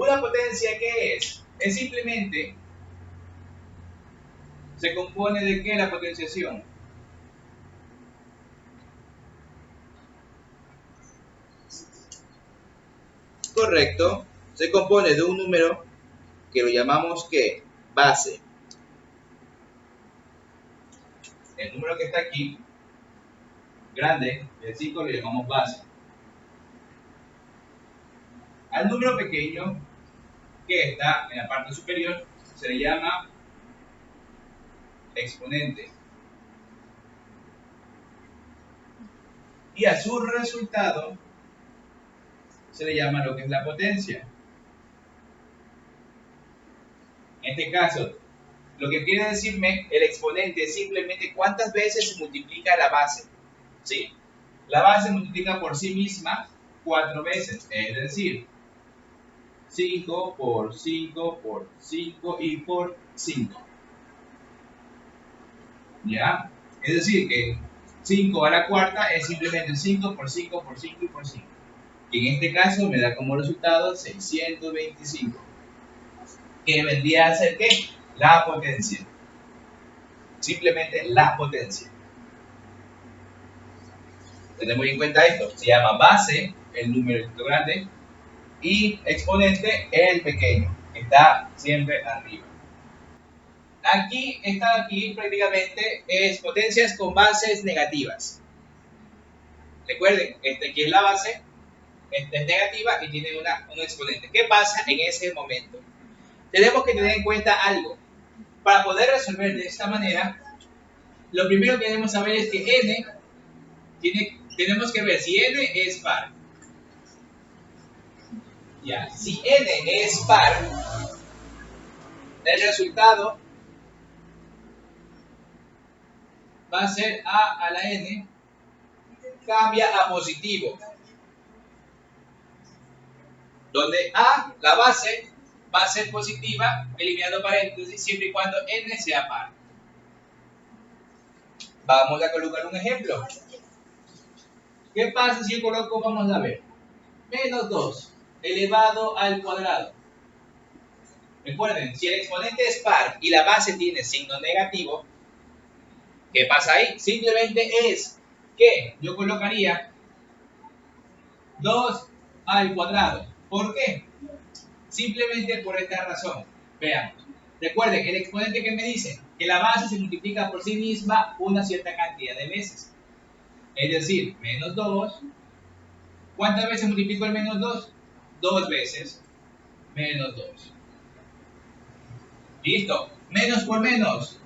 ¿Una potencia qué es? Es simplemente, se compone de ¿qué la potenciación? Correcto, se compone de un número que lo llamamos ¿qué? Base. El número que está aquí, grande, el 5 lo llamamos base. Al número pequeño, que está en la parte superior, se le llama exponente. Y a su resultado se le llama lo que es la potencia. En este caso, lo que quiere decirme el exponente es simplemente cuántas veces se multiplica la base. ¿Sí? La base multiplica por sí misma 4 veces, es decir, 5 por 5 por 5 y por 5. ¿Ya? Es decir, que 5 a la cuarta es simplemente 5 por 5 por 5 y por 5. Y en este caso me da como resultado 625. Que vendría a ser ¿qué? La potencia. Simplemente la potencia. Tenemos en cuenta esto. Se llama base, el número grande, y exponente, el pequeño, que está siempre arriba. Aquí prácticamente es potencias con bases negativas. Recuerden, aquí es la base, esta es negativa y tiene un exponente. ¿Qué pasa en ese momento? Tenemos que tener en cuenta algo. Para poder resolver de esta manera, lo primero que debemos saber es que n tenemos que ver si n es par. Ya, si n es par, el resultado va a ser a la n cambia a positivo, donde a, la base, va a ser positiva, eliminando paréntesis, siempre y cuando n sea par. Vamos a colocar un ejemplo. ¿Qué pasa si yo coloco, vamos a ver, menos 2 elevado al cuadrado? Recuerden, si el exponente es par y la base tiene signo negativo, ¿qué pasa ahí? Simplemente es que yo colocaría 2 al cuadrado. ¿Por qué? Simplemente por esta razón. Veamos. Recuerden, el exponente que me dice que la base se multiplica por sí misma una cierta cantidad de veces. Es decir, menos 2. ¿Cuántas veces multiplico el menos 2? 2 veces. Menos 2. Listo. Menos por menos.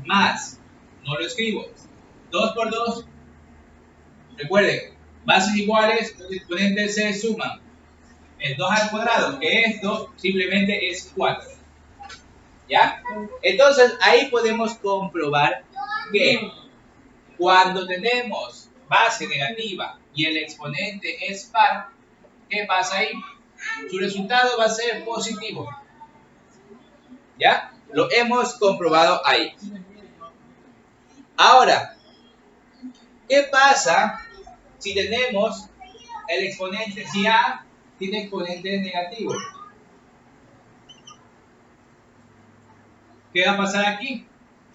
Más. No lo escribo. 2 por 2. Recuerden, bases iguales, los exponentes se suman. El 2 al cuadrado, que esto simplemente es 4. ¿Ya? Entonces, ahí podemos comprobar que cuando tenemos base negativa y el exponente es par, ¿qué pasa ahí? Su resultado va a ser positivo. ¿Ya? Lo hemos comprobado ahí. Ahora, ¿qué pasa si tenemos el exponente, si A tiene exponente negativo? ¿Qué va a pasar aquí?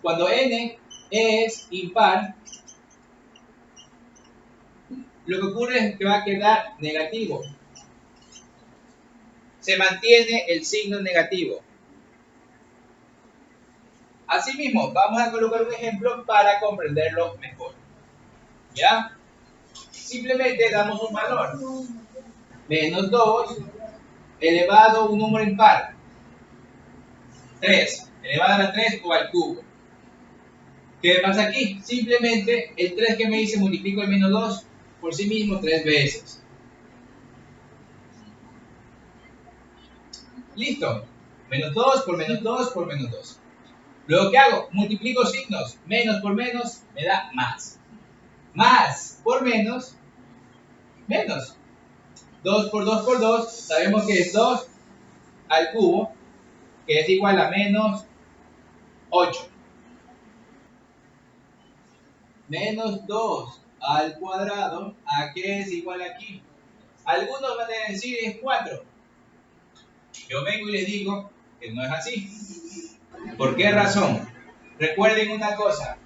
Cuando n es impar, lo que ocurre es que va a quedar negativo. Se mantiene el signo negativo. Asimismo, vamos a colocar un ejemplo para comprenderlo mejor. ¿Ya? Simplemente damos un valor. Menos 2 elevado a un número impar. 3 elevado a la 3 o al cubo. ¿Qué pasa aquí? Simplemente el 3 que me dice multiplico el menos 2 por sí mismo 3 veces. Listo. Menos 2 por menos 2 por menos 2. Luego, ¿qué hago? Multiplico signos. Menos por menos me da más. Más por menos, menos. 2 por 2 por 2, sabemos que es 2 al cubo, que es igual a menos 8. Menos 2 al cuadrado, ¿a qué es igual aquí? Algunos van a decir es 4. Yo vengo y les digo que no es así. ¿Por qué razón? Recuerden una cosa,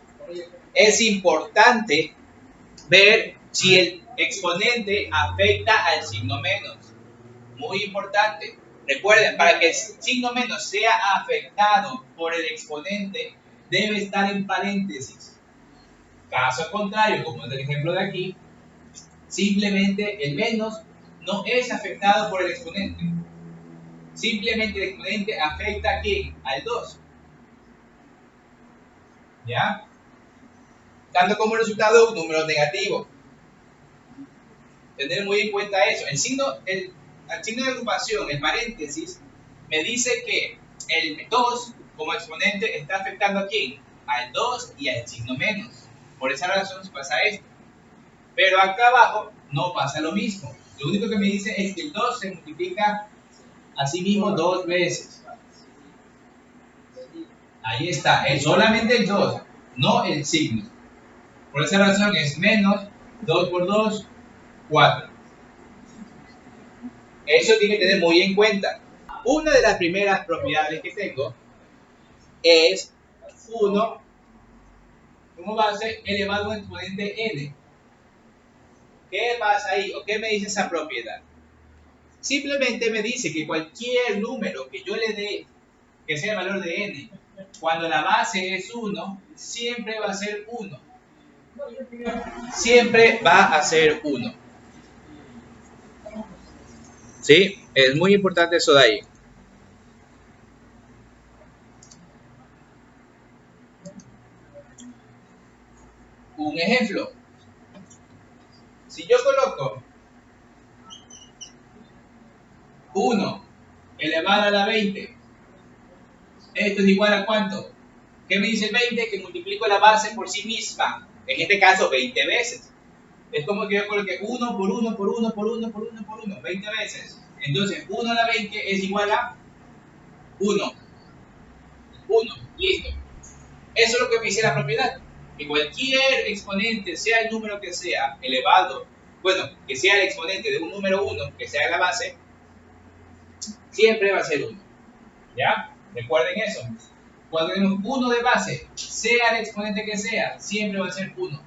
es importante ver si el exponente afecta al signo menos. Muy importante. Recuerden, para que el signo menos sea afectado por el exponente, debe estar en paréntesis. Caso contrario, como es el ejemplo de aquí, simplemente el menos no es afectado por el exponente. Simplemente el exponente afecta ¿a quién? Al 2. ¿Ya? Dando como resultado un número negativo. Tener muy en cuenta eso. El signo de agrupación, el paréntesis, me dice que el 2 como exponente está afectando ¿a quién? Al 2 y al signo menos. Por esa razón pasa esto. Pero acá abajo no pasa lo mismo. Lo único que me dice es que el 2 se multiplica a sí mismo 2 veces. Ahí está, es solamente el 2, no el signo. Por esa razón es menos 2 por 2, 4. Eso tiene que tener muy en cuenta. Una de las primeras propiedades que tengo es 1 como base elevado a un exponente n. ¿Qué pasa ahí? ¿O qué me dice esa propiedad? Simplemente me dice que cualquier número que yo le dé, que sea el valor de n, cuando la base es 1, siempre va a ser 1. Siempre va a ser 1. ¿Sí? Es muy importante eso de ahí. Un ejemplo. Si yo coloco 1 elevado a la 20, esto es igual a ¿cuánto? ¿Qué me dice el 20? Que multiplico la base por sí misma. En este caso, 20 veces. Es como que yo coloque 1 por 1 por 1 por 1 por 1 por 1, 20 veces. Entonces, 1 a la 20 es igual a 1. 1. Listo. Eso es lo que me dice la propiedad. Que cualquier exponente, sea el número que sea, elevado, bueno, que sea el exponente de un número 1, que sea la base, siempre va a ser 1. ¿Ya? Recuerden eso. Cuando tenemos 1 de base, sea el exponente que sea, siempre va a ser 1.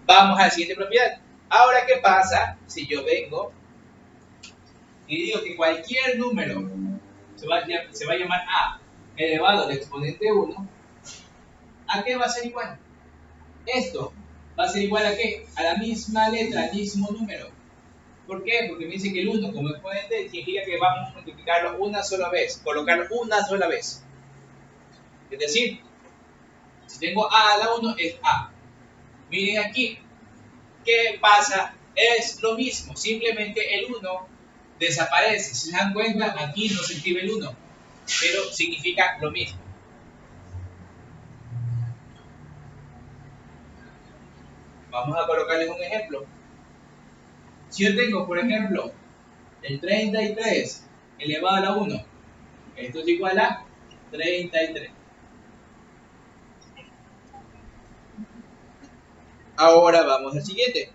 Vamos a la siguiente propiedad. Ahora, ¿qué pasa si yo vengo y digo que cualquier número se va a llamar a elevado al exponente 1? ¿A qué va a ser igual? Esto va a ser igual a qué? A la misma letra, al mismo número. ¿Por qué? Porque me dice que el 1 como exponente significa que vamos a multiplicarlo una sola vez, colocarlo una sola vez. Es decir, si tengo a la 1 es a. Miren aquí, ¿qué pasa? Es lo mismo, simplemente el 1 desaparece. Si se dan cuenta, aquí no se escribe el 1, pero significa lo mismo. Vamos a colocarles un ejemplo. Si yo tengo, por ejemplo, el 33 elevado a la 1, esto es igual a 33. Ahora vamos al siguiente.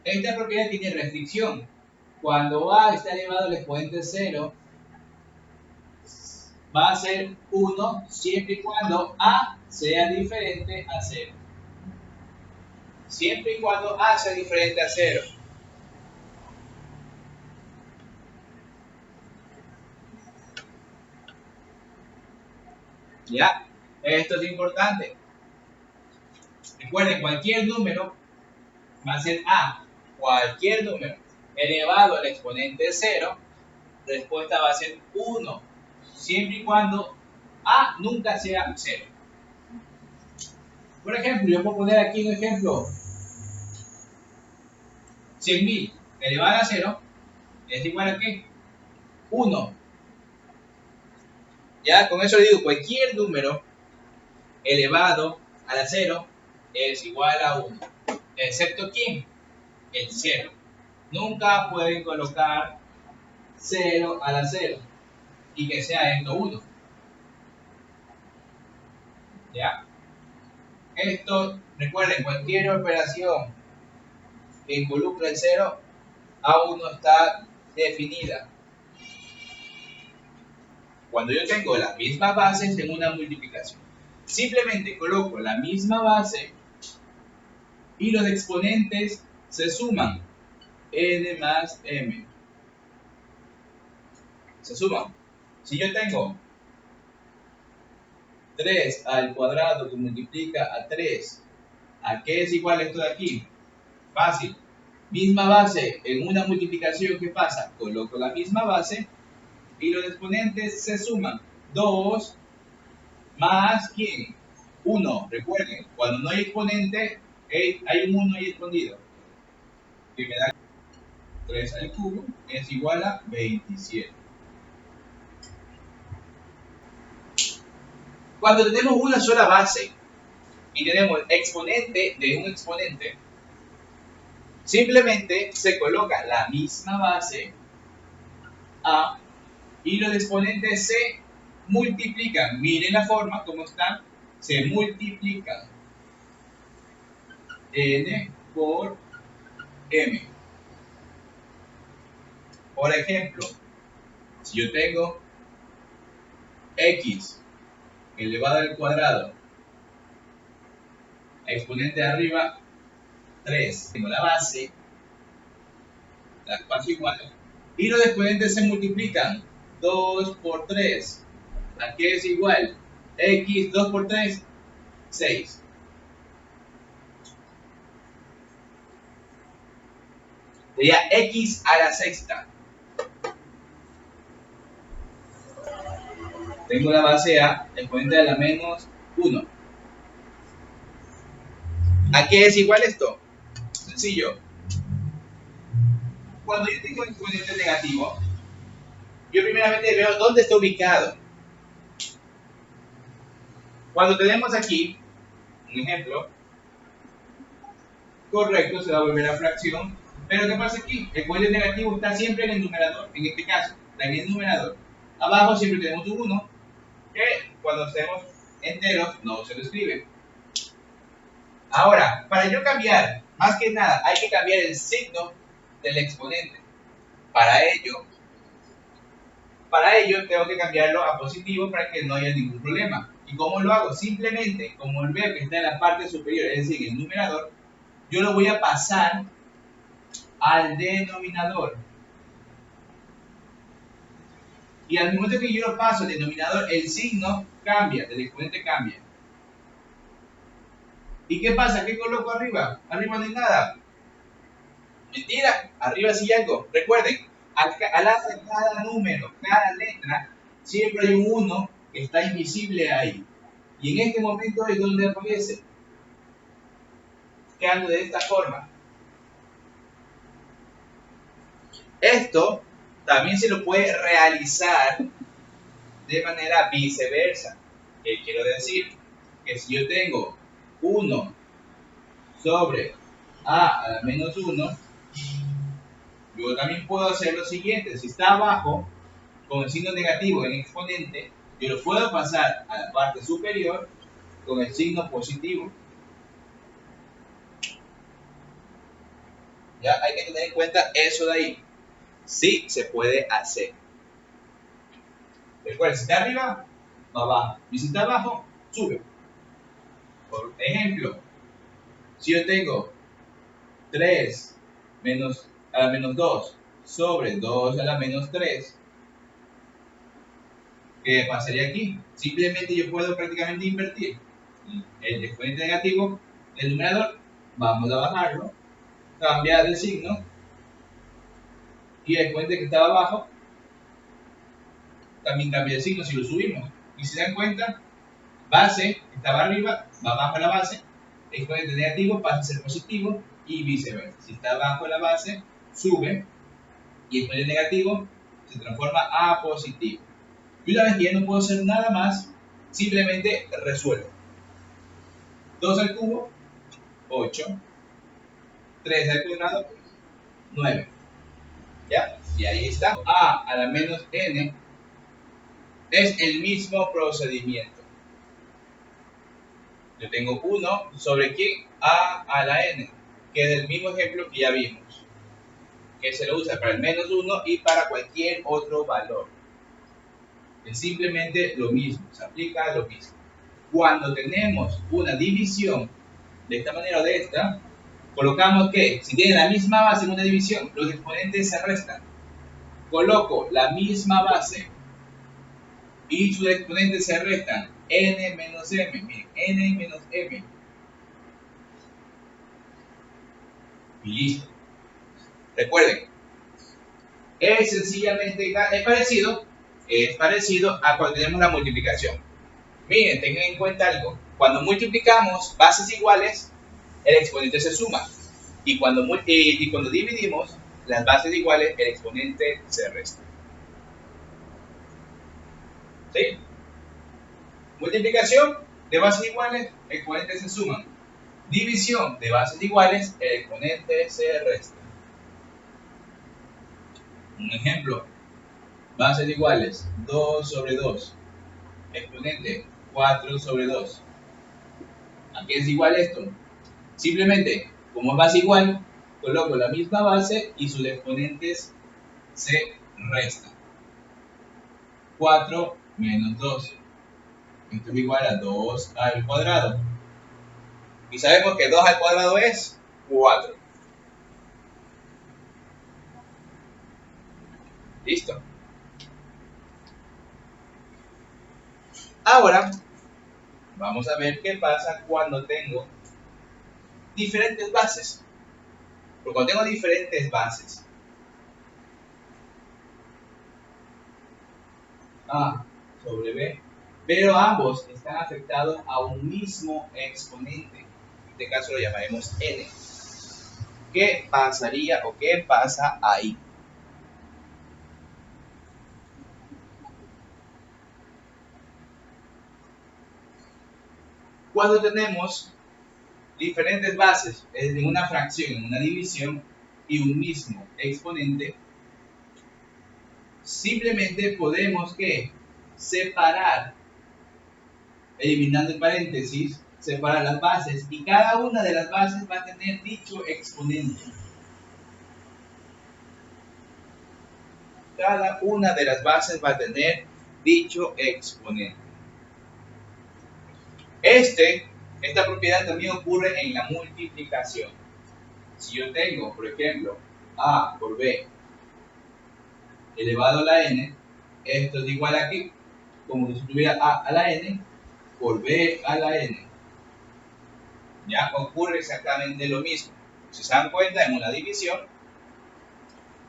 Esta propiedad tiene restricción. Cuando a está elevado al exponente 0, va a ser 1 siempre y cuando a sea diferente a 0. Siempre y cuando a sea diferente a 0. ¿Ya? Esto es importante. Recuerden, cualquier número va a ser a. Cualquier número elevado al exponente 0, la respuesta va a ser 1. Siempre y cuando a nunca sea 0. Por ejemplo, yo puedo poner aquí un ejemplo. 100.000 elevado a 0 es igual a ¿qué? 1. Ya, con eso le digo, cualquier número elevado a la 0 es igual a 1. ¿Excepto quién? El 0. Nunca pueden colocar 0 a la 0 y que sea esto 1. ¿Ya? Esto, recuerden, cualquier operación que involucra el 0 aún no está definida. Cuando yo tengo las mismas bases en una multiplicación, simplemente coloco la misma base y los exponentes se suman. N más M. Se suman. Si yo tengo 3 al cuadrado que multiplica a 3, ¿a qué es igual esto de aquí? Fácil. Misma base en una multiplicación, ¿qué pasa? Coloco la misma base y los exponentes se suman. 2 más ¿quién? 1. Recuerden, cuando no hay exponente, hay un 1 ahí escondido. Que me da 3 al cubo es igual a 27. Cuando tenemos una sola base y tenemos exponente de un exponente, simplemente se coloca la misma base A y los exponentes se multiplican. Miren la forma como están. Se multiplican. N por M. Por ejemplo, si yo tengo X elevado al cuadrado, exponente de arriba 3, tengo la base, las partes iguales, y los exponentes se multiplican. 2 por 3, ¿a qué es igual? X, 2 por 3, 6. Sería X a la sexta. Tengo la base A, exponente de la menos 1. ¿A qué es igual esto? Sencillo. Cuando yo tengo un exponente negativo, yo primeramente veo dónde está ubicado. Cuando tenemos aquí, un ejemplo, correcto, se va a volver a fracción, pero ¿qué pasa aquí? El exponente negativo está siempre en el numerador, en este caso, está en el numerador. Abajo siempre tenemos un 1, que cuando hacemos enteros no se lo escribe. Ahora, para yo cambiar, más que nada, hay que cambiar el signo del exponente. Para ello tengo que cambiarlo a positivo para que no haya ningún problema. ¿Y cómo lo hago? Simplemente, como veo que está en la parte superior, es decir, el numerador, yo lo voy a pasar al denominador. Y al momento que yo lo paso al denominador, el signo cambia, el exponente cambia. ¿Y qué pasa? ¿Qué coloco arriba? Arriba no hay nada. Mentira, arriba sí hay algo. Recuerden, al lado de cada número, cada letra, siempre hay un 1 que está invisible ahí. Y en este momento es donde aparece. Quedando de esta forma. Esto también se lo puede realizar de manera viceversa. ¿Qué quiero decir? Que si yo tengo 1 sobre a la menos 1, yo también puedo hacer lo siguiente. Si está abajo, con el signo negativo en exponente, yo lo puedo pasar a la parte superior con el signo positivo. Ya hay que tener en cuenta eso de ahí. Sí se puede hacer. Recuerden, si está arriba, va abajo. Y si está abajo, sube. Por ejemplo, si yo tengo 3 menos a la menos 2 sobre 2 a la menos 3, ¿qué pasaría aquí? Simplemente yo puedo prácticamente invertir el exponente negativo del numerador, vamos a bajarlo, cambiar el signo, y el exponente que estaba abajo también cambia el signo si lo subimos. Y si se dan cuenta, base que estaba arriba va abajo la base, exponente negativo pasa a ser positivo y viceversa. Si está abajo la base, sube y el exponente negativo se transforma a positivo. Y una vez que ya no puedo hacer nada más, simplemente resuelvo. 2 al cubo, 8. 3 al cuadrado, 9. ¿Ya? Y ahí está. A la menos n es el mismo procedimiento. Yo tengo 1 sobre ¿qué? A la n, queda el mismo ejemplo que ya vimos, que se lo usa para el menos 1 y para cualquier otro valor. Es simplemente lo mismo, se aplica lo mismo. Cuando tenemos una división de esta manera o de esta, colocamos que si tiene la misma base en una división, los exponentes se restan. Coloco la misma base y sus exponentes se restan. N menos M, miren, N menos M. Y listo. Recuerden, es sencillamente es parecido a cuando tenemos la multiplicación. Miren, tengan en cuenta algo. Cuando multiplicamos bases iguales, el exponente se suma. Y cuando dividimos las bases iguales, el exponente se resta. ¿Sí? Multiplicación de bases iguales, exponentes se suman. División de bases iguales, el exponente se resta. Un ejemplo. Bases iguales, 2 sobre 2. Exponente, 4 sobre 2. ¿A qué es igual esto? Simplemente, como es base igual, coloco la misma base y sus exponentes se restan. 4 menos 2. Esto es igual a 2 al cuadrado. Y sabemos que 2 al cuadrado es 4. ¿Listo? Ahora, vamos a ver qué pasa cuando tengo diferentes bases. Porque cuando tengo diferentes bases, A sobre B, pero ambos están afectados a un mismo exponente. En este caso lo llamaremos N. ¿Qué pasaría o qué pasa ahí? Cuando tenemos diferentes bases en una fracción, en una división y un mismo exponente, simplemente podemos ¿qué? Separar, eliminando el paréntesis, separar las bases y cada una de las bases va a tener dicho exponente. Cada una de las bases va a tener dicho exponente. Esta propiedad también ocurre en la multiplicación. Si yo tengo, por ejemplo, A por B elevado a la N, esto es igual aquí, como si tuviera A a la N por B a la N. Ya ocurre exactamente lo mismo. Si se dan cuenta, en una división,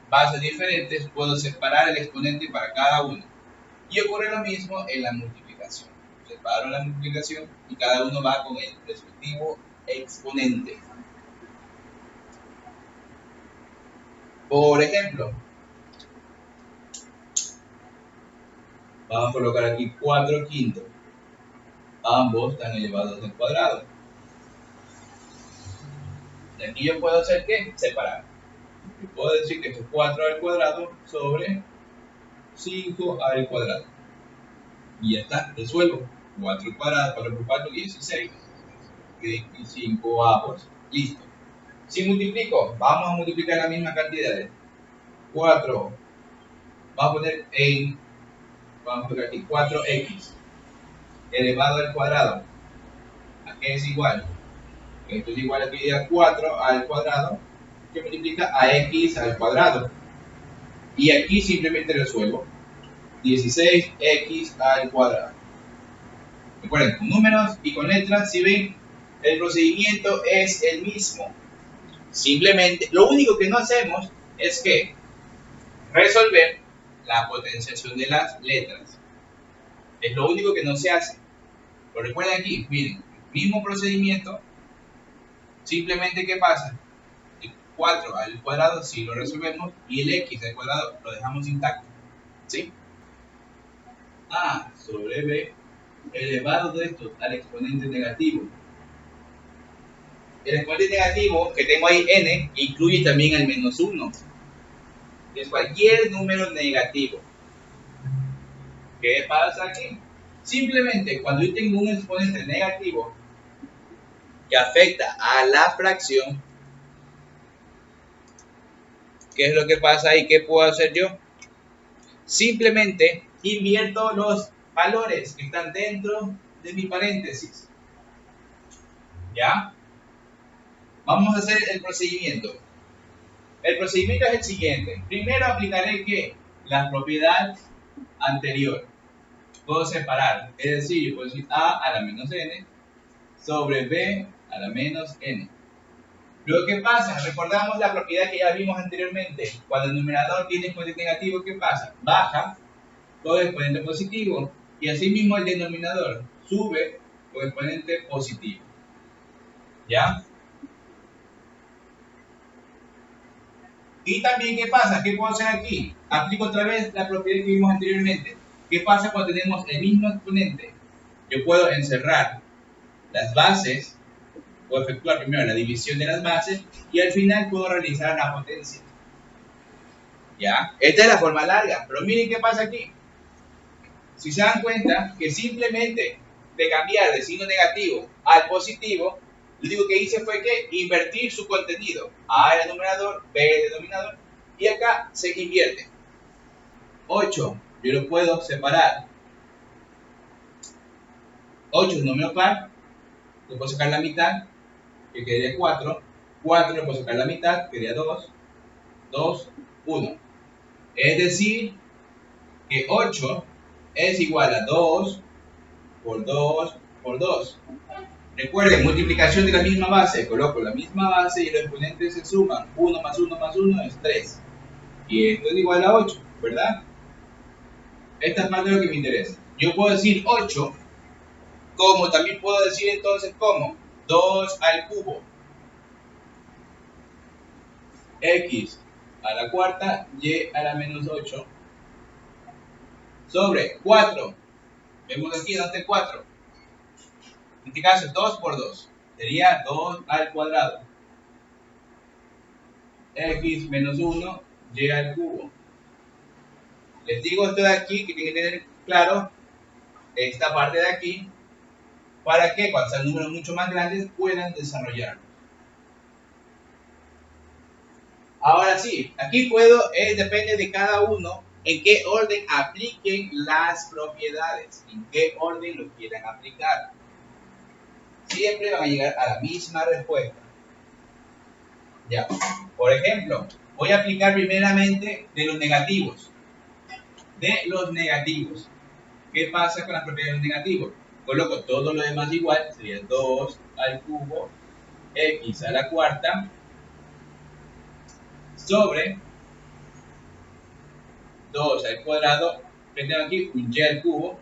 bases diferentes, puedo separar el exponente para cada uno. Y ocurre lo mismo en la multiplicación. Separo la multiplicación y cada uno va con el respectivo exponente. Por ejemplo, vamos a colocar aquí 4 quintos. Ambos están elevados al cuadrado. Y aquí yo puedo hacer ¿qué? Separar. Yo puedo decir que esto es 4 al cuadrado sobre 5 al cuadrado. Y ya está, resuelvo. 4 al cuadrado, 4 por 4, 16. 25 avos. Listo. Si multiplico, vamos a multiplicar la misma cantidad. 4. Vamos a poner aquí 4x elevado al cuadrado. ¿A qué es igual? Esto es igual aquí a 4 al cuadrado, que multiplica a x al cuadrado. Y aquí simplemente resuelvo. 16x al cuadrado. Recuerden, con números y con letras, si ven, el procedimiento es el mismo. Simplemente, lo único que no hacemos es que resolver la potenciación de las letras. Es lo único que no se hace. Pero recuerden aquí, miren, mismo procedimiento, simplemente ¿qué pasa? El 4 al cuadrado sí lo resolvemos y el x al cuadrado lo dejamos intacto. ¿Sí? A sobre b elevado de esto al exponente negativo. El exponente negativo que tengo ahí n incluye también el menos 1. Es cualquier número negativo. ¿Qué pasa aquí? Simplemente cuando yo tengo un exponente negativo que afecta a la fracción, ¿qué es lo que pasa ahí? ¿Qué puedo hacer yo? Simplemente invierto los valores que están dentro de mi paréntesis. ¿Ya? Vamos a hacer el procedimiento. El procedimiento es el siguiente. Primero aplicaré ¿qué? La propiedad anterior. Puedo separar, es decir, yo puedo decir a la menos n sobre b a la menos n. Luego, ¿qué pasa? Recordamos la propiedad que ya vimos anteriormente. Cuando el numerador tiene exponente negativo, ¿qué pasa? Baja todo exponente positivo. Y asimismo el denominador sube con exponente positivo. ¿Ya? Y también, ¿qué pasa? ¿Qué puedo hacer aquí? Aplico otra vez la propiedad que vimos anteriormente. ¿Qué pasa cuando tenemos el mismo exponente? Yo puedo encerrar las bases, puedo efectuar primero la división de las bases y al final puedo realizar la potencia. ¿Ya? Esta es la forma larga, pero miren qué pasa aquí. Si se dan cuenta que simplemente de cambiar de signo negativo al positivo, lo único que hice fue que invertir su contenido. A el numerador, B el denominador, y acá se invierte. 8, yo lo puedo separar. 8 es un número par, lo puedo sacar la mitad, que quedaría 4. 4 lo puedo sacar la mitad, quedaría 2. 2, 1. Es decir, que 8 es igual a 2 por 2 por 2. Recuerden, multiplicación de la misma base. Coloco la misma base y los exponentes se suman. 1 más 1 más 1 es 3. Y esto es igual a 8, ¿verdad? Esta es más de lo que me interesa. Yo puedo decir 8, como también puedo decir entonces como 2 al cubo. X a la cuarta, y a la menos 8. Sobre 4. Vemos aquí, ¿dónde está el 4? En este caso, 2 por 2. Sería 2 al cuadrado. X menos 1, y al cubo. Les digo esto de aquí, que tienen que tener claro esta parte de aquí, para que cuando sean números mucho más grandes puedan desarrollarlo. Ahora sí, aquí puedo, depende de cada uno en qué orden apliquen las propiedades, en qué orden lo quieran aplicar. Siempre van a llegar a la misma respuesta. Ya. Por ejemplo, voy a aplicar primeramente de los negativos. De los negativos. ¿Qué pasa con las propiedades de los negativos? Coloco todo lo demás igual, sería 2 al cubo, x a la cuarta, sobre 2 al cuadrado, tengo aquí un y al cubo.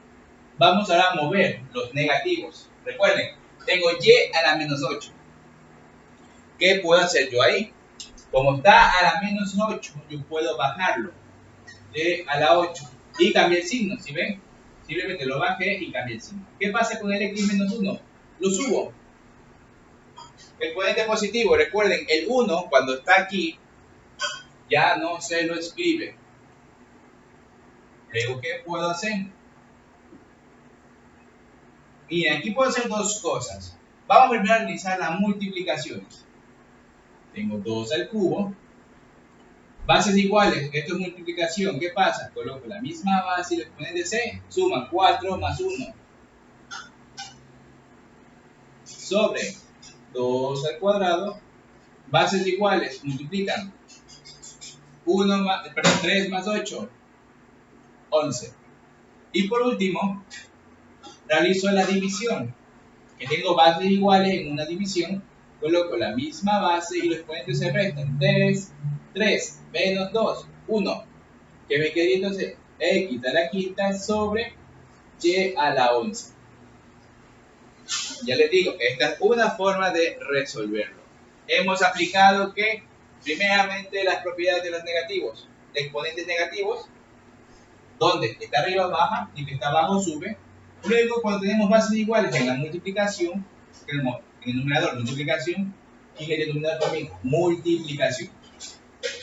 Vamos ahora a mover los negativos. Recuerden, tengo y a la menos 8. ¿Qué puedo hacer yo ahí? Como está a la menos 8, yo puedo bajarlo y a la 8 y cambié el signo, ¿sí ven? Simplemente lo bajé y cambié el signo. ¿Qué pasa con el x menos 1? Lo subo. El exponente positivo, recuerden, el 1 cuando está aquí ya no se lo escribe. Luego, ¿qué puedo hacer? Y aquí puedo hacer dos cosas. Vamos primero a realizar las multiplicaciones. Tengo 2 al cubo. Bases iguales, esto es multiplicación. ¿Qué pasa? Coloco la misma base y el exponente c suman 4 más 1. Sobre 2 al cuadrado. Bases iguales, multiplican 3 más 8, 11. Y por último, realizo la división. Que tengo bases iguales en una división, coloco la misma base y los exponentes se restan. 3 menos 2, 1. Que me queda entonces x a la quinta sobre y a la 11. Ya les digo, esta es una forma de resolverlo. Hemos aplicado que, primeramente, las propiedades de los negativos, de exponentes negativos, donde está arriba baja y que está abajo sube. Luego, cuando tenemos bases iguales en la multiplicación, tenemos en el numerador multiplicación y en el denominador también multiplicación.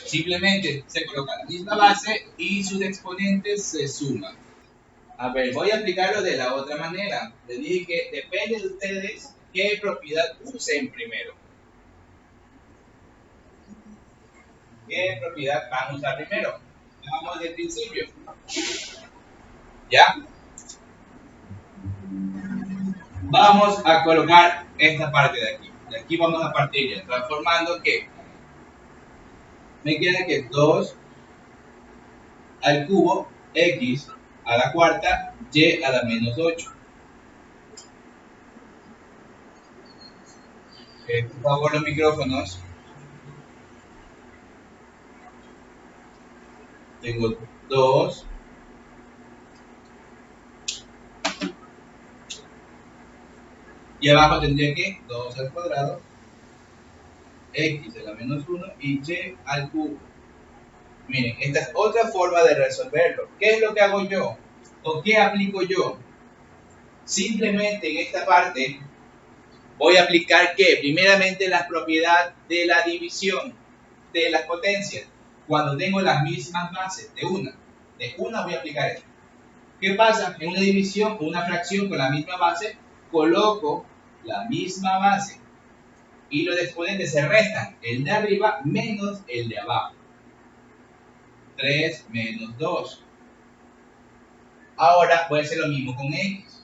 Simplemente se coloca la misma base y sus exponentes se suman. A ver, voy a aplicarlo de la otra manera. Les dije que depende de ustedes qué propiedad usen primero. ¿Qué propiedad vamos a usar primero? Vamos del principio. ¿Ya? Vamos a colocar esta parte de aquí. De aquí vamos a partir ya, transformando que me queda que 2 al cubo, x a la cuarta, y a la menos 8. Por favor, los micrófonos. Tengo 2 y abajo tendría que 2 al cuadrado, x a la menos 1 y y al cubo. Miren, esta es otra forma de resolverlo. ¿Qué es lo que hago yo? ¿O qué aplico yo? Simplemente en esta parte voy a aplicar que primeramente la propiedad de la división de las potencias. Cuando tengo las mismas bases de una voy a aplicar esto. ¿Qué pasa? En una división o una fracción con la misma base, coloco la misma base y los exponentes se restan, el de arriba menos el de abajo. 3 menos 2. Ahora voy a hacer lo mismo con x.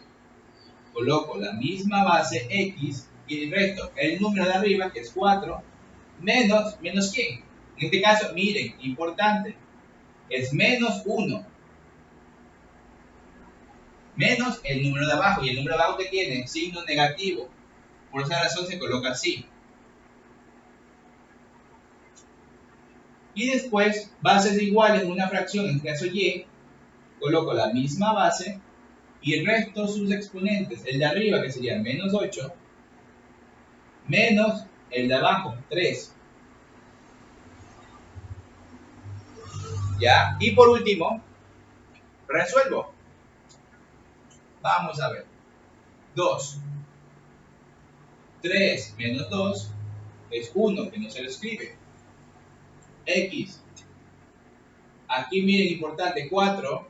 Coloco la misma base x y el resto, el número de arriba, que es 4, menos ¿quién? En este caso, miren, importante, es menos 1. Menos el número de abajo, y el número de abajo que tiene signo negativo. Por esa razón se coloca así. Y después, bases iguales en una fracción, en este caso y, coloco la misma base y el resto sus exponentes. El de arriba, que sería menos 8, menos el de abajo, 3. ¿Ya? Y por último, resuelvo. Vamos a ver. 2. 3 menos 2 es 1, que no se lo escribe. X. Aquí miren, importante, 4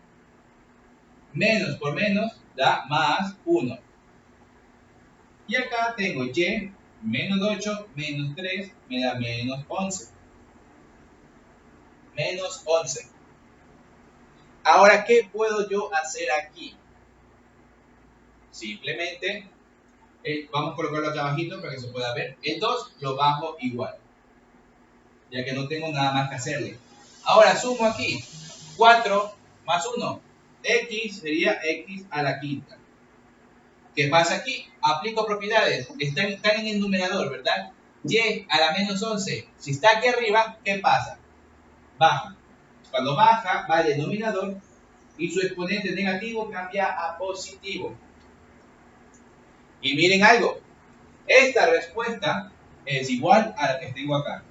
menos por menos da más 1. Y acá tengo y, menos 8 menos 3 me da menos 11. Menos 11. Ahora, ¿qué puedo yo hacer aquí? Simplemente, vamos a colocarlo acá abajito para que se pueda ver. El 2 lo bajo igual, ya que no tengo nada más que hacerle. Ahora sumo aquí, 4 más 1, x sería x a la quinta. ¿Qué pasa aquí? Aplico propiedades, están en el numerador, ¿verdad? Y a la menos 11, si está aquí arriba, ¿qué pasa? Baja. Cuando baja, va al denominador y su exponente negativo cambia a positivo. Y miren algo, esta respuesta es igual a la que tengo acá.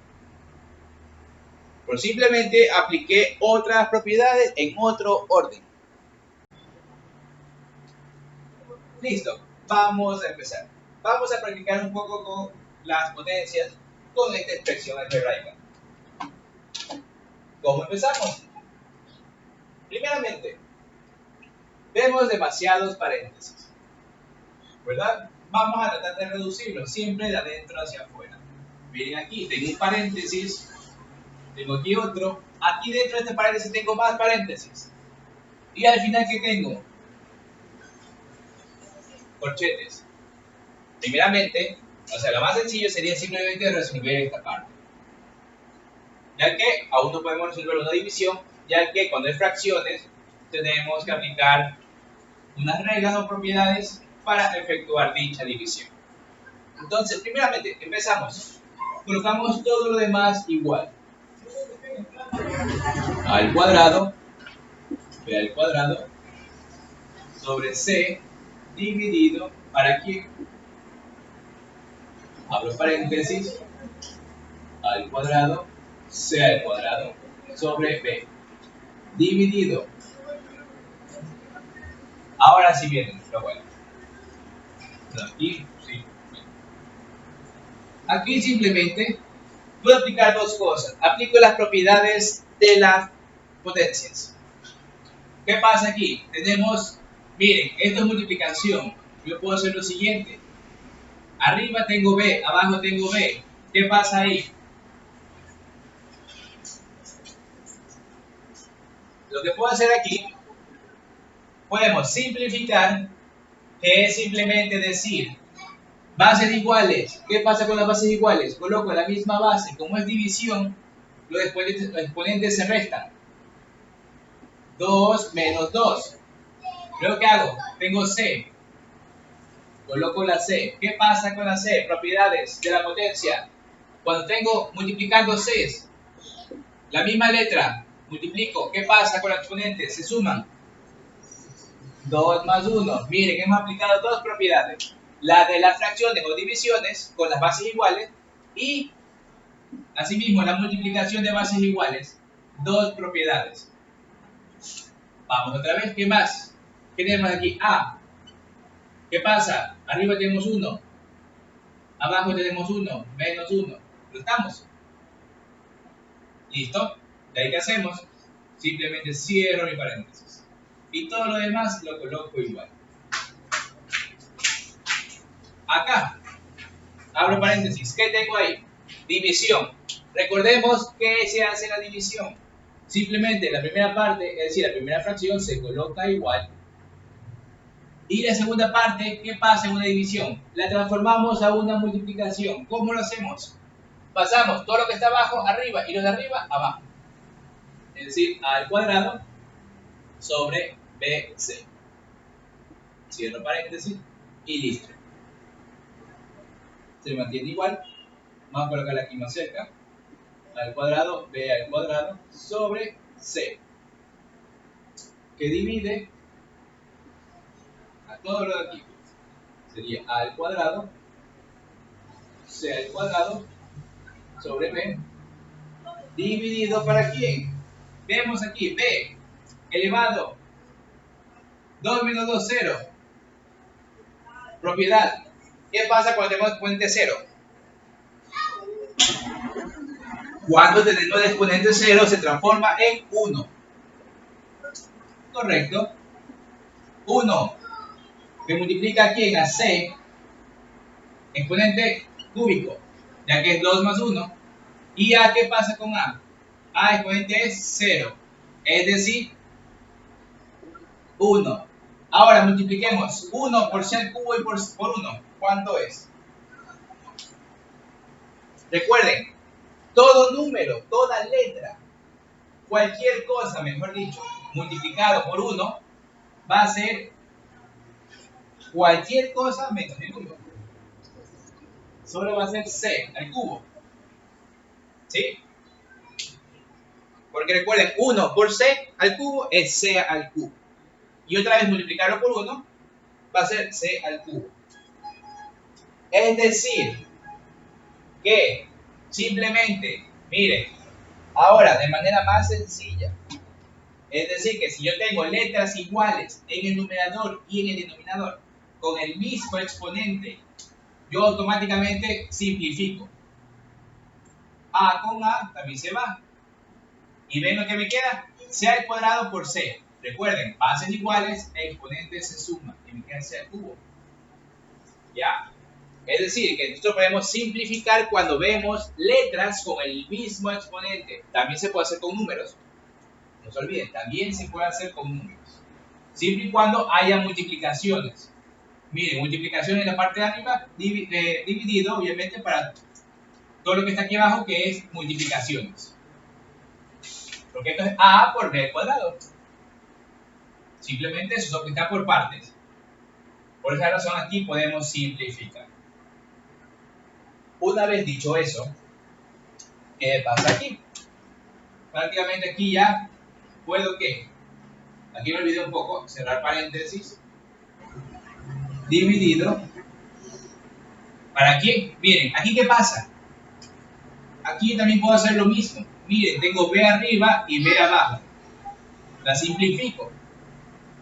Pero simplemente apliqué otras propiedades en otro orden. Listo, vamos a empezar. Vamos a practicar un poco con las potencias con esta expresión algebraica. ¿Cómo empezamos? Primeramente, vemos demasiados paréntesis, ¿verdad? Vamos a tratar de reducirlo siempre de adentro hacia afuera. Miren aquí, tengo un paréntesis, tengo aquí otro, aquí dentro de este paréntesis tengo más paréntesis. Y al final, ¿qué tengo? Corchetes. Primeramente, o sea, lo más sencillo sería simplemente resolver esta parte. Ya que aún no podemos resolver una división, ya que cuando hay fracciones tenemos que aplicar unas reglas o propiedades para efectuar dicha división. Entonces, primeramente, empezamos. Colocamos todo lo demás igual. A al cuadrado, b al cuadrado, sobre c dividido, ¿para quién? Abro paréntesis, a al cuadrado, c al cuadrado, sobre b, dividido. Ahora sí viene lo bueno. Aquí, sí. Aquí simplemente voy a aplicar dos cosas. Aplico las propiedades de las potencias. ¿Qué pasa aquí? Tenemos, miren, esto es multiplicación. Yo puedo hacer lo siguiente. Arriba tengo b, abajo tengo b. ¿Qué pasa ahí? Lo que puedo hacer aquí, podemos simplificar, que es simplemente decir, bases iguales. ¿Qué pasa con las bases iguales? Coloco la misma base. Como es división, los exponentes se restan. 2 menos 2. Luego, ¿qué hago? Tengo C. Coloco la C. ¿Qué pasa con la C? Propiedades de la potencia. Cuando tengo multiplicando C, la misma letra, multiplico. ¿Qué pasa con los exponentes? Se suman. 2 más 1. Miren, hemos aplicado dos propiedades. La de las fracciones o divisiones con las bases iguales y asimismo la multiplicación de bases iguales. Dos propiedades. Vamos otra vez. ¿Qué más? ¿Qué tenemos aquí? A. ¿Qué pasa? Arriba tenemos 1. Abajo tenemos 1. Menos 1. ¿Lo estamos? ¿Listo? ¿De ahí qué hacemos? Simplemente cierro mi paréntesis. Y todo lo demás lo coloco igual. Acá, abro paréntesis. ¿Qué tengo ahí? División. Recordemos que se hace la división. Simplemente la primera parte, es decir, la primera fracción se coloca igual. Y la segunda parte, ¿qué pasa en una división? La transformamos a una multiplicación. ¿Cómo lo hacemos? Pasamos todo lo que está abajo, arriba, y lo de arriba, abajo. Es decir, a al cuadrado sobre bc. Cierro paréntesis y listo. Se mantiene igual. Vamos a colocarla aquí más cerca. Al cuadrado, b al cuadrado sobre c. Que divide a todo lo de aquí. Sería a al cuadrado, c al cuadrado sobre b. Dividido ¿para quién? Vemos aquí, b elevado 2 menos 2, 0. Propiedad. ¿Qué pasa cuando tenemos exponente 0? Cuando tenemos el exponente 0 se transforma en 1. Correcto. 1 que multiplica aquí en a c, exponente cúbico, ya que es 2 más 1. ¿Y a qué pasa con a? A exponente es 0, es decir, 1. Ahora multipliquemos 1 por c al cubo y por 1. ¿Cuánto es? Recuerden, todo número, toda letra, cualquier cosa, mejor dicho, multiplicado por 1, va a ser cualquier cosa menos el 1. Solo va a ser c al cubo. ¿Sí? Porque recuerden, 1 por c al cubo es c al cubo. Y otra vez multiplicarlo por 1 va a ser c al cubo. Es decir, que simplemente, miren, ahora de manera más sencilla, es decir, que si yo tengo letras iguales en el numerador y en el denominador con el mismo exponente, yo automáticamente simplifico. A con A también se va. ¿Y ven lo que me queda? C al cuadrado por C. Recuerden, bases iguales, exponentes se suman. Y me queda C al cubo. ¿Ya? Es decir, que nosotros podemos simplificar cuando vemos letras con el mismo exponente. También se puede hacer con números. No se olviden, también se puede hacer con números. Siempre y cuando haya multiplicaciones. Miren, multiplicación en la parte de arriba, dividido, obviamente, para todo lo que está aquí abajo, que es multiplicaciones. Porque esto es a por b al cuadrado. Simplemente eso está por partes. Por esa razón aquí podemos simplificar. Una vez dicho eso, ¿qué pasa aquí? Prácticamente aquí ya puedo que, aquí me olvidé un poco, cerrar paréntesis, dividido, ¿para qué? Miren, aquí ¿qué pasa? Aquí también puedo hacer lo mismo. Miren, tengo b arriba y b abajo. La simplifico.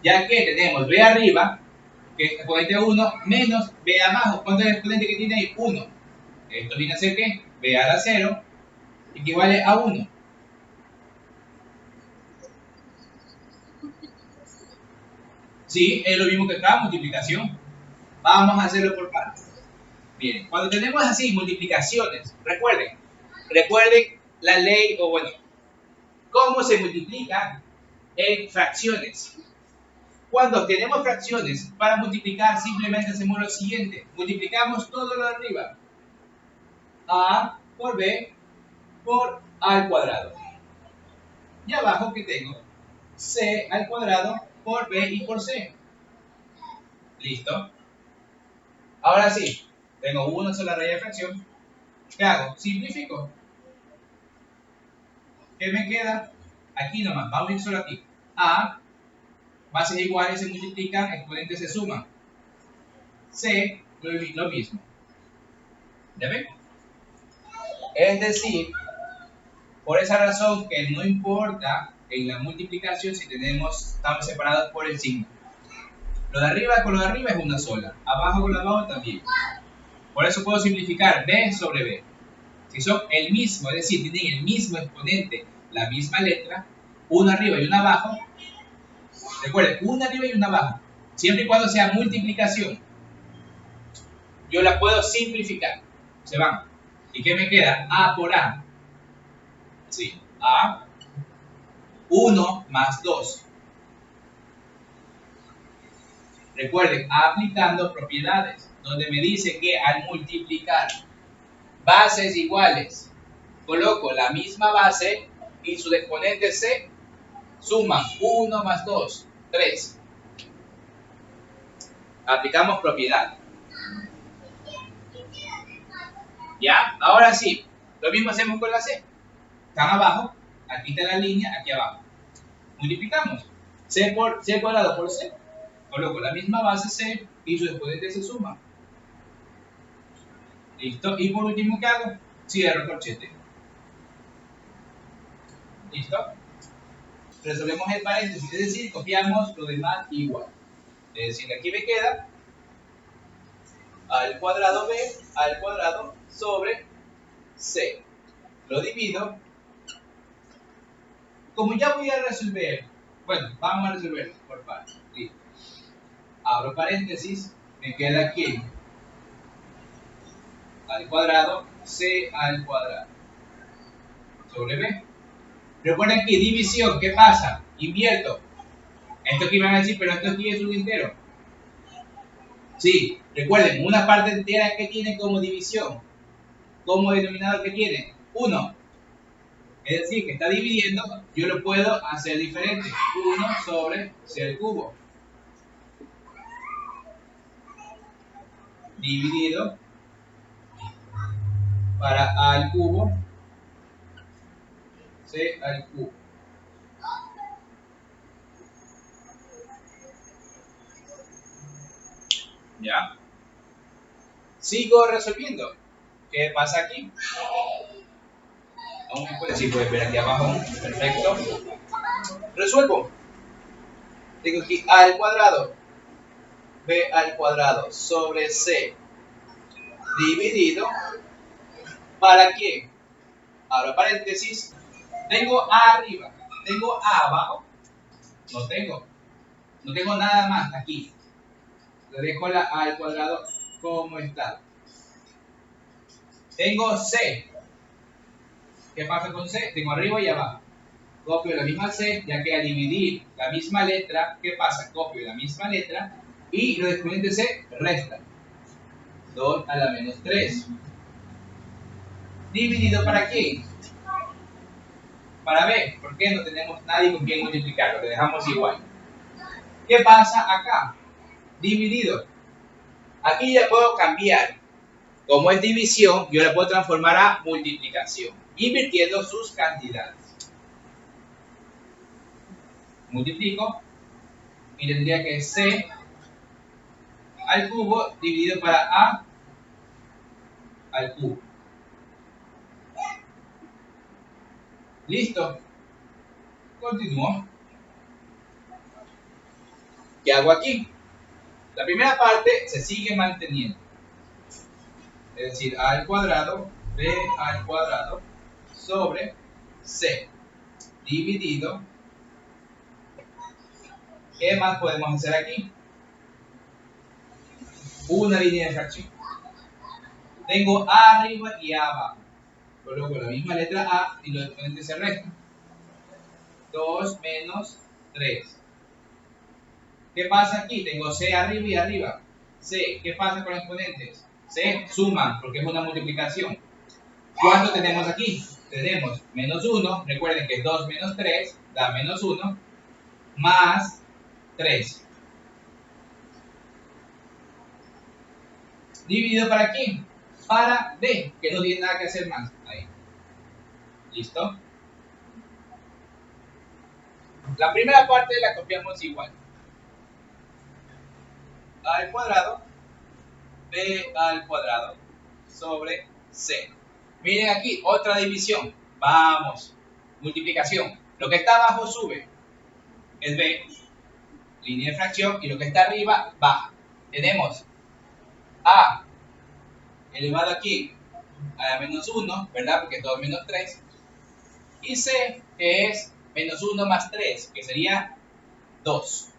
Ya que tenemos b arriba, que es exponente 1, menos b abajo. ¿Cuánto es el exponente que tiene ahí? 1. Esto viene a ser ¿qué? B a la 0 equivale a 1. Sí, es lo mismo que acá, multiplicación. Vamos a hacerlo por partes. Bien, cuando tenemos así multiplicaciones, recuerden la ley, o bueno, cómo se multiplica en fracciones. Cuando tenemos fracciones, para multiplicar simplemente hacemos lo siguiente. Multiplicamos todo lo de arriba. A por B por A al cuadrado. Y abajo, ¿qué tengo? C al cuadrado por B y por C. ¿Listo? Ahora sí, tengo una sola raíz de fracción. ¿Qué hago? Simplifico. ¿Qué me queda? Aquí nomás, vamos a ir solo aquí. A, bases iguales se multiplican, exponentes se suman. C, lo mismo. ¿Ya ven? Es decir, por esa razón que no importa en la multiplicación si estamos separados por el signo. Lo de arriba con lo de arriba es una sola. Abajo con lo de abajo también. Por eso puedo simplificar B sobre B. Si son el mismo, es decir, tienen el mismo exponente, la misma letra, uno arriba y uno abajo. Recuerden, una arriba y una abajo. Siempre y cuando sea multiplicación, yo la puedo simplificar. Se van. ¿Y qué me queda? A por A. Sí, A. 1 más 2. Recuerden, aplicando propiedades, donde me dice que al multiplicar bases iguales, coloco la misma base y sus exponentes se suman 1 más 2, 3. Aplicamos propiedad. ¿Ya? Ahora sí, lo mismo hacemos con la C. Están abajo, aquí está la línea, aquí abajo. Multiplicamos. C cuadrado por C. Coloco la misma base C y sus exponentes se suman. ¿Listo? Y por último, ¿qué hago? Cierro el corchete. ¿Listo? Resolvemos el paréntesis, es decir, copiamos lo demás igual. Es decir, aquí me queda a al cuadrado B al cuadrado sobre C. Lo divido. Como ya voy a resolver, bueno, vamos a resolver por partes. Listo. Abro paréntesis, me queda aquí al cuadrado C al cuadrado sobre B. Recuerden que división, ¿qué pasa? Invierto. Esto aquí van a decir, pero esto aquí es un entero. Sí, recuerden, una parte entera que tiene como división, como denominador que tiene 1. Es decir, que está dividiendo, yo lo puedo hacer diferente. 1 sobre C al cubo. Dividido para A al cubo, C al cubo. ¿Ya? Sigo resolviendo. ¿Qué pasa aquí? Si puedes ver aquí abajo. Perfecto. Resuelvo. Tengo aquí A al cuadrado, B al cuadrado sobre C dividido. ¿Para qué? Abro paréntesis. Tengo A arriba. ¿Tengo A abajo? No tengo. No tengo nada más aquí. Le dejo la A al cuadrado como está. Tengo C. ¿Qué pasa con C? Tengo arriba y abajo. Copio la misma C, ya que al dividir la misma letra, ¿qué pasa? Copio la misma letra y los exponentes C restan. 2 a la menos 3. ¿Dividido para quién? Para B. ¿Por qué no tenemos nadie con quien multiplicarlo? Le dejamos igual. ¿Qué pasa acá? Dividido. Aquí ya puedo cambiar. Como es división, yo la puedo transformar a multiplicación, invirtiendo sus cantidades. Multiplico y tendría que C al cubo dividido para A al cubo. ¿Listo? Continúo. ¿Qué hago aquí? La primera parte se sigue manteniendo. Es decir, A al cuadrado, B al cuadrado, sobre C, dividido. ¿Qué más podemos hacer aquí? Una línea de fracción. Tengo A arriba y A abajo. Coloco la misma letra A y los exponentes se restan. 2 menos 3. ¿Qué pasa aquí? Tengo C arriba y arriba. C, ¿qué pasa con los exponentes? Se suman porque es una multiplicación. ¿Cuánto tenemos aquí? Tenemos menos 1, recuerden que 2 menos 3 da menos 1, más 3. ¿Dividido para quién? Para D, que no tiene nada que hacer más. Ahí. ¿Listo? La primera parte la copiamos igual. A al cuadrado, B al cuadrado, sobre C. Miren aquí, otra división. Vamos. Multiplicación. Lo que está abajo sube. Es B. Línea de fracción. Y lo que está arriba baja. Tenemos A elevado aquí a la menos 1, ¿verdad? Porque es 2 menos 3. Y C, que es menos 1 más 3, que sería 2.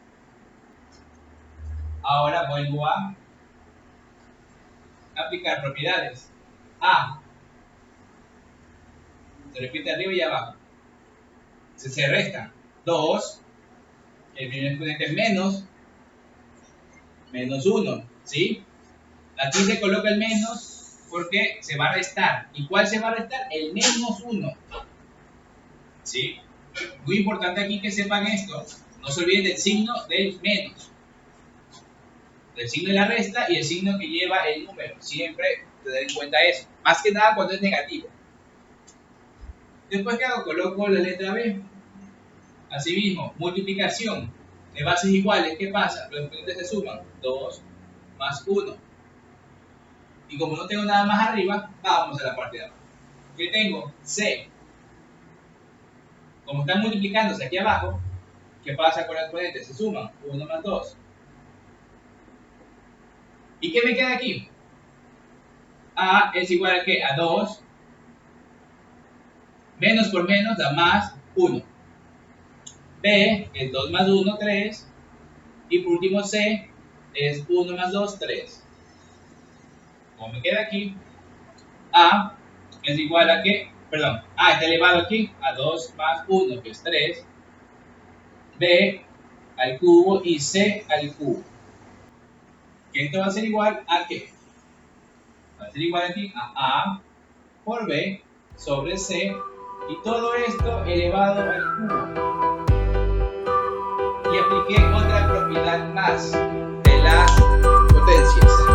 Ahora vuelvo a aplicar propiedades. A se repite arriba y abajo. Se resta 2. El primer exponente es menos 1, ¿sí? Aquí se coloca el menos porque se va a restar. ¿Y cuál se va a restar? El menos 1. ¿Sí? Muy importante aquí que sepan esto. No se olviden del signo del menos. El signo de la resta y el signo que lleva el número. Siempre tener en cuenta eso. Más que nada cuando es negativo. Después que hago, coloco la letra B. Asimismo, multiplicación de bases iguales. ¿Qué pasa? Los exponentes se suman. 2 más 1. Y como no tengo nada más arriba, vamos a la parte de abajo. ¿Qué tengo? C. Como están multiplicándose aquí abajo, ¿qué pasa con los exponentes? Se suman. 1 más 2. ¿Y qué me queda aquí? A es igual a ¿qué? A 2. Menos por menos da más 1. B es 2 más 1, 3. Y por último C es 1 más 2, 3. Como me queda aquí, A es igual a ¿qué? Perdón, A está elevado aquí a 2 más 1, que es 3. B al cubo y C al cubo. Que esto va a ser igual a ¿qué? Va a ser igual aquí a A por B sobre C. Y todo esto elevado al cubo. Y apliqué otra propiedad más de las potencias.